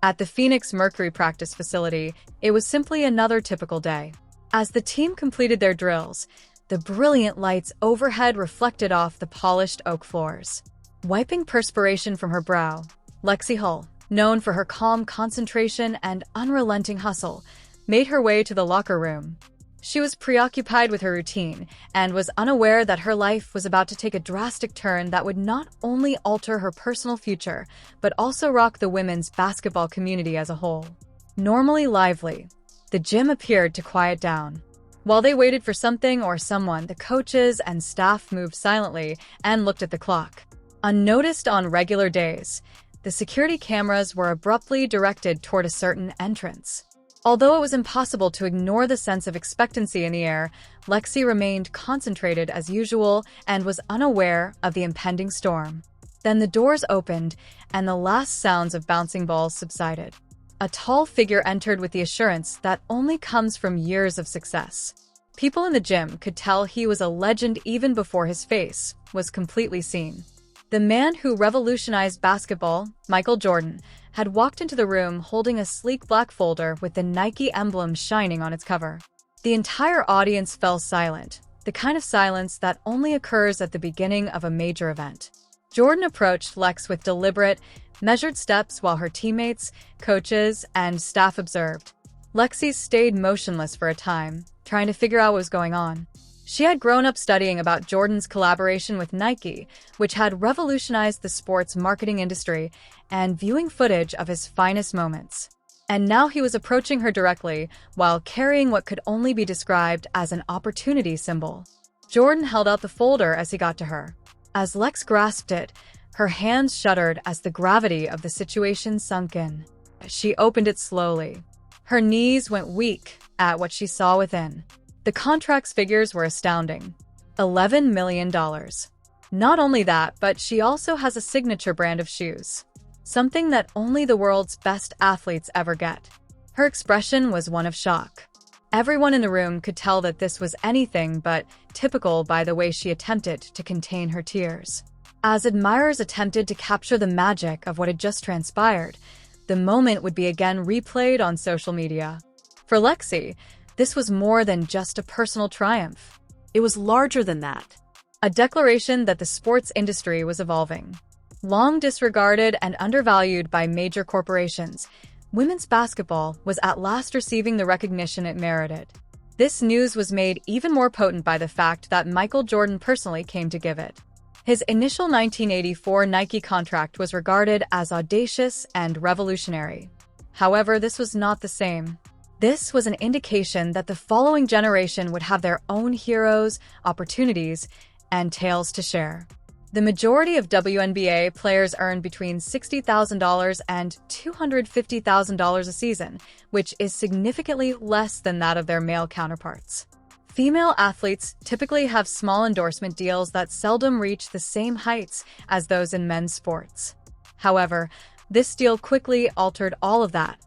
At the Phoenix Mercury practice facility, it was simply another typical day. As the team completed their drills, the brilliant lights overhead reflected off the polished oak floors. Wiping perspiration from her brow, Lexie Hull, known for her calm concentration and unrelenting hustle, made her way to the locker room. She was preoccupied with her routine and was unaware that her life was about to take a drastic turn that would not only alter her personal future, but also rock the women's basketball community as a whole. Normally lively, the gym appeared to quiet down. While they waited for something or someone, the coaches and staff moved silently and looked at the clock. Unnoticed on regular days, the security cameras were abruptly directed toward a certain entrance. Although it was impossible to ignore the sense of expectancy in the air, Lexie remained concentrated as usual and was unaware of the impending storm. Then the doors opened, and the last sounds of bouncing balls subsided. A tall figure entered with the assurance that only comes from years of success. People in the gym could tell he was a legend even before his face was completely seen. The man who revolutionized basketball, Michael Jordan, had walked into the room holding a sleek black folder with the Nike emblem shining on its cover. The entire audience fell silent, the kind of silence that only occurs at the beginning of a major event. Jordan approached Lex with deliberate, measured steps while her teammates, coaches, and staff observed. Lexie stayed motionless for a time, trying to figure out what was going on. She had grown up studying about Jordan's collaboration with Nike, which had revolutionized the sports marketing industry, and viewing footage of his finest moments. And now he was approaching her directly, while carrying what could only be described as an opportunity symbol. Jordan held out the folder as he got to her. As Lex grasped it, her hands shuddered as the gravity of the situation sunk in. She opened it slowly. Her knees went weak at what she saw within. The contract's figures were astounding. $11 million. Not only that, but she also has a signature brand of shoes. Something that only the world's best athletes ever get. Her expression was one of shock. Everyone in the room could tell that this was anything but typical by the way she attempted to contain her tears. As admirers attempted to capture the magic of what had just transpired, the moment would be again replayed on social media. For Lexie, this was more than just a personal triumph. It was larger than that. A declaration that the sports industry was evolving. Long disregarded and undervalued by major corporations, women's basketball was at last receiving the recognition it merited. This news was made even more potent by the fact that Michael Jordan personally came to give it. His initial 1984 Nike contract was regarded as audacious and revolutionary. However, this was not the same. This was an indication that the following generation would have their own heroes, opportunities, and tales to share. The majority of WNBA players earn between $60,000 and $250,000 a season, which is significantly less than that of their male counterparts. Female athletes typically have small endorsement deals that seldom reach the same heights as those in men's sports. However, this deal quickly altered all of that.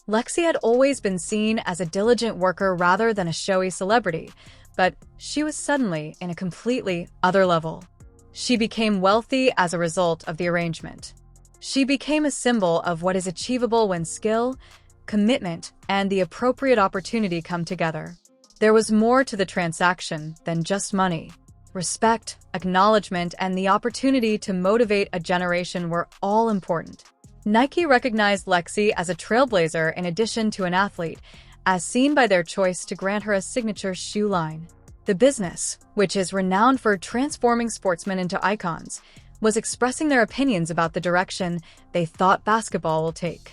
Lexie had always been seen as a diligent worker rather than a showy celebrity, but she was suddenly in a completely other level. She became wealthy as a result of the arrangement. She became a symbol of what is achievable when skill, commitment, and the appropriate opportunity come together. There was more to the transaction than just money. Respect, acknowledgement, and the opportunity to motivate a generation were all important. Nike recognized Lexie as a trailblazer in addition to an athlete, as seen by their choice to grant her a signature shoe line. The business, which is renowned for transforming sportsmen into icons, was expressing their opinions about the direction they thought basketball will take.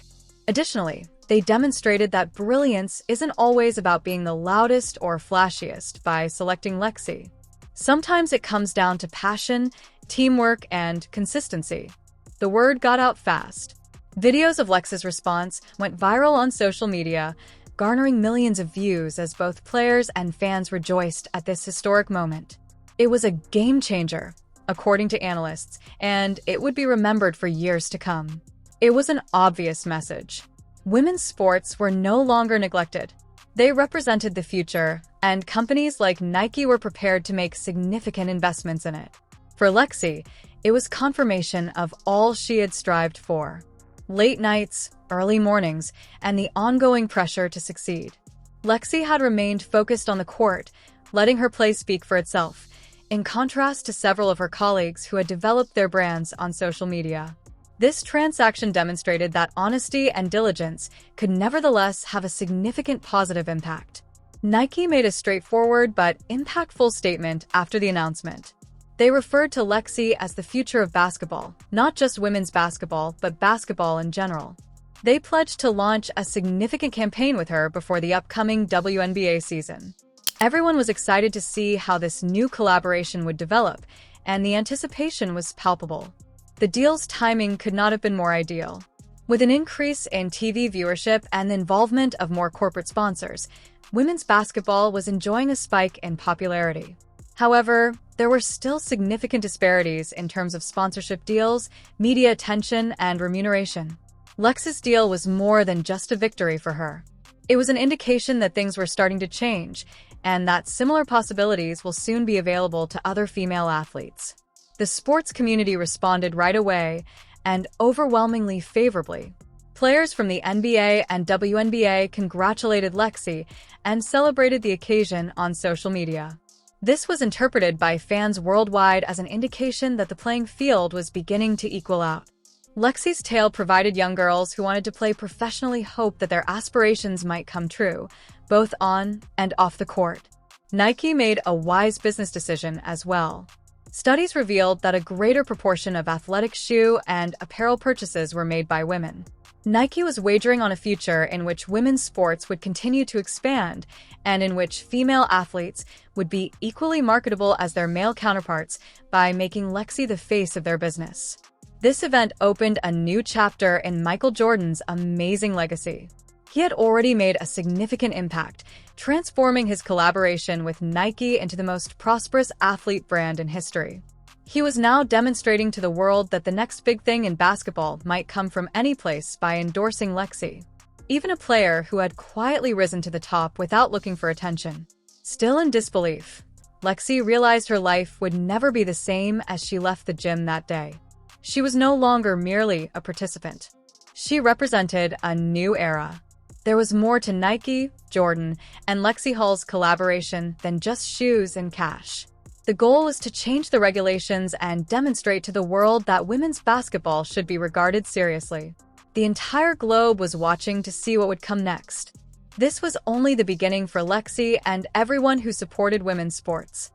Additionally, they demonstrated that brilliance isn't always about being the loudest or flashiest by selecting Lexie. Sometimes it comes down to passion, teamwork, and consistency. The word got out fast. Videos of Lex's response went viral on social media, garnering millions of views as both players and fans rejoiced at this historic moment. It was a game changer, according to analysts, and it would be remembered for years to come. It was an obvious message. Women's sports were no longer neglected. They represented the future, and companies like Nike were prepared to make significant investments in it. For Lexie, it was confirmation of all she had strived for. Late nights, early mornings, and the ongoing pressure to succeed. Lexie had remained focused on the court, letting her play speak for itself, in contrast to several of her colleagues who had developed their brands on social media. This transaction demonstrated that honesty and diligence could nevertheless have a significant positive impact. Nike made a straightforward but impactful statement after the announcement. They referred to Lexie as the future of basketball, not just women's basketball, but basketball in general. They pledged to launch a significant campaign with her before the upcoming WNBA season. Everyone was excited to see how this new collaboration would develop, and the anticipation was palpable. The deal's timing could not have been more ideal. With an increase in TV viewership and the involvement of more corporate sponsors, women's basketball was enjoying a spike in popularity. However, there were still significant disparities in terms of sponsorship deals, media attention, and remuneration. Lexie's deal was more than just a victory for her. It was an indication that things were starting to change, and that similar possibilities will soon be available to other female athletes. The sports community responded right away, and overwhelmingly favorably. Players from the NBA and WNBA congratulated Lexie and celebrated the occasion on social media. This was interpreted by fans worldwide as an indication that the playing field was beginning to equal out. Lexie's tale provided young girls who wanted to play professionally hope that their aspirations might come true, both on and off the court. Nike made a wise business decision as well. Studies revealed that a greater proportion of athletic shoe and apparel purchases were made by women. Nike was wagering on a future in which women's sports would continue to expand and in which female athletes would be equally marketable as their male counterparts by making Lexie the face of their business. This event opened a new chapter in Michael Jordan's amazing legacy. He had already made a significant impact, transforming his collaboration with Nike into the most prosperous athlete brand in history. He was now demonstrating to the world that the next big thing in basketball might come from any place by endorsing Lexie, even a player who had quietly risen to the top without looking for attention. Still in disbelief, Lexie realized her life would never be the same as she left the gym that day. She was no longer merely a participant. She represented a new era. There was more to Nike, Jordan, and Lexie Hull's collaboration than just shoes and cash. The goal was to change the regulations and demonstrate to the world that women's basketball should be regarded seriously. The entire globe was watching to see what would come next. This was only the beginning for Lexie and everyone who supported women's sports.